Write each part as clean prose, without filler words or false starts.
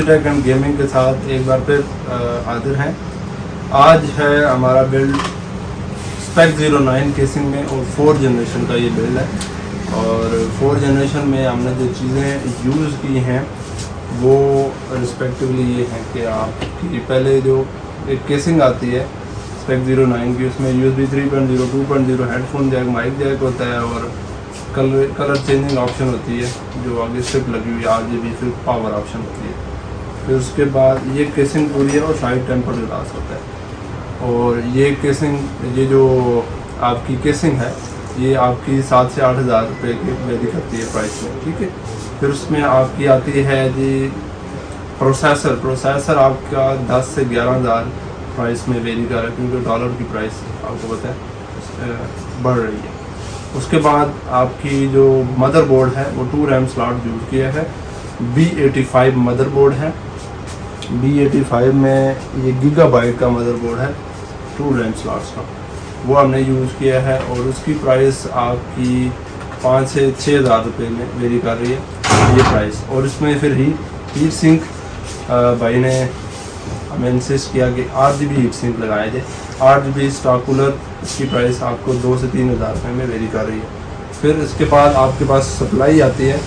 Take and gaming के साथ एक बार फिर हाजिर हैं। आज है हमारा बिल्ड स्पेक 09 केसिंग में और 4 जनरेशन का ये बिल्ड है। और 4 जनरेशन में हमने जो चीज़ें यूज़ की हैं वो रिस्पेक्टिवली ये हैं कि आपकी पहले जो एक केसिंग आती है स्पेक 09 की, उसमें USB 3.0, 2.0 headphone jack, mic jack होता है और कलर चेंजिंग ऑप्शन होती है जो आगे स्ट्रिप लगी हुई है, RGB फिर पावर ऑप्शन होती है। फिर उसके बाद ये केसिंग पूरी है और साइड टेम्पर ग्लास होता है। और ये केसिंग, ये जो आपकी केसिंग है ये आपकी 7 से 8 हज़ार रुपये की वेरी करती है प्राइस में, ठीक है। फिर उसमें आपकी आती है जी प्रोसेसर आपका 10 से 11 हज़ार प्राइस में वेरी कर रहा है, क्योंकि डॉलर की प्राइस आपको पता है बढ़ रही है। उसके बाद आपकी जो मदरबोर्ड है वो 2 रैम स्लॉट यूज़ किया है, B85 मदरबोर्ड है। B85 में ये गीगाबाइट का मदरबोर्ड है 2 रैम स्लॉट्स का, वो हमने यूज़ किया है और उसकी प्राइस आपकी 5 से 6 हज़ार रुपये में वेरी कर रही है ये प्राइस। और इसमें फिर हीट सिंक भाई ने हमें इंसिस्ट किया कि RGB हीट सिंक लगाया जाए। RGB स्टॉक कूलर, इसकी प्राइस आपको 2 से 3 हज़ार रुपये में वेरी कर रही है। फिर इसके बाद आपके पास सप्लाई आती है।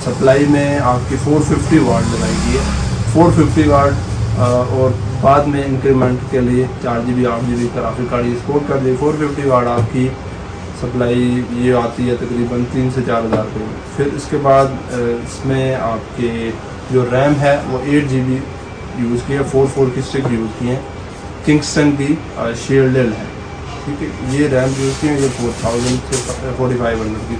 सप्लाई में आपकी 450 वाट लगाई गई है, 450 वाट और बाद में इंक्रीमेंट के लिए 4GB 8GB graphic card support कर दी। 450 वाट आपकी सप्लाई ये आती है तकरीबन 3 से 4 हज़ार रुपये में। फिर इसके बाद इसमें आपके जो रैम है वो 8GB यूज़ किया, 4 की स्टिक यूज़ की है, किंगस्टन की शील्डेड है, ठीक है। ये रैम यूज़ की है, ये 4000 से 4500 की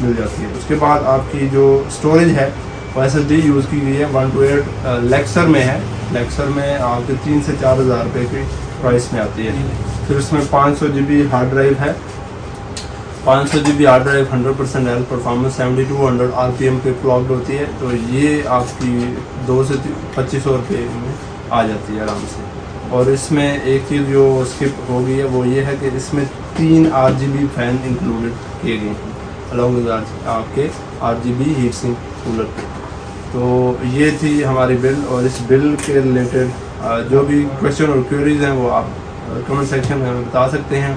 मिल जाती है। उसके बाद आपकी जो स्टोरेज है वो SSD यूज़ की गई है 128 लेक्सर में है। लेक्सर में आपके 3 से 4 हज़ार रुपये की प्राइस में आती है। फिर उसमें 500GB हार्ड ड्राइव है, 500GB hard drive 100% health performance 7200 RPM पे क्लॉक्ड होती है। तो ये आपकी 2 से 2500 रुपये में आ जाती है आराम से। और इसमें एक चीज़ जो स्किप हो गई है वो ये है कि इसमें 3 RGB फैन इंक्लूडेड किए गए हैं अलॉन्ग विद आपके RGB हीट सिंक कूलर के। तो ये थी हमारी बिल्ड। और इस बिल्ड के रिलेटेड जो भी क्वेश्चन और क्वेरीज हैं वो आप कमेंट सेक्शन में हमें बता सकते हैं।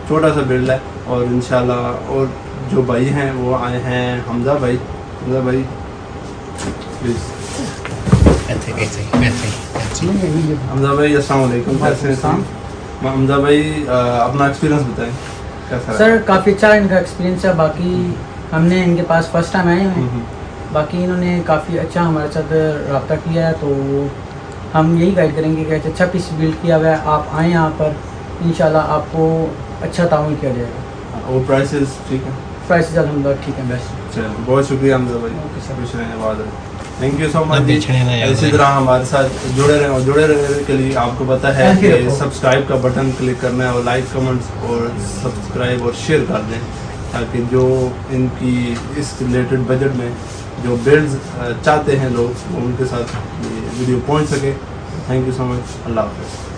छोटा सा बिल्ड है और इंशाल्लाह। और जो भाई हैं वो आए हैं हमजा भाई प्लीज़। हमजा भाई अस्सलाम वालेकुम, कैसे हैं? हमजा भाई अपना एक्सपीरियंस बताएं कैसा रहा? सर काफ़ी अच्छा इनका एक्सपीरियंस है। बाकी हमने इनके पास फर्स्ट टाइम आए हैं, बाकी इन्होंने काफ़ी अच्छा हमारे साथ रब्ता किया है। तो हम यही गाइड करेंगे कि अच्छा पीस बिल्ड किया हुआ है, आप आएँ यहाँ पर, इंशाल्लाह आपको अच्छा ताउन किया जाएगा। और प्राइसेस ठीक है? प्राइसेस अल्हम्दुलिल्लाह ठीक है, बेस्ट। चलो बहुत शुक्रिया हमजा भाई, ओके सर, खुश रहें, आबाद रहें। Thank you so much. इसी तरह हमारे साथ जुड़े रहें और जुड़े रहने के लिए आपको पता है कि सब्सक्राइब का बटन क्लिक करना है और लाइक, कमेंट्स और सब्सक्राइब और शेयर कर दें, ताकि जो इनकी इस रिलेटेड बजट में जो बिल्ड्स चाहते हैं लोग वो उनके साथ ये वीडियो पहुंच सके। Thank you so much. अल्लाह हाफ़िज़।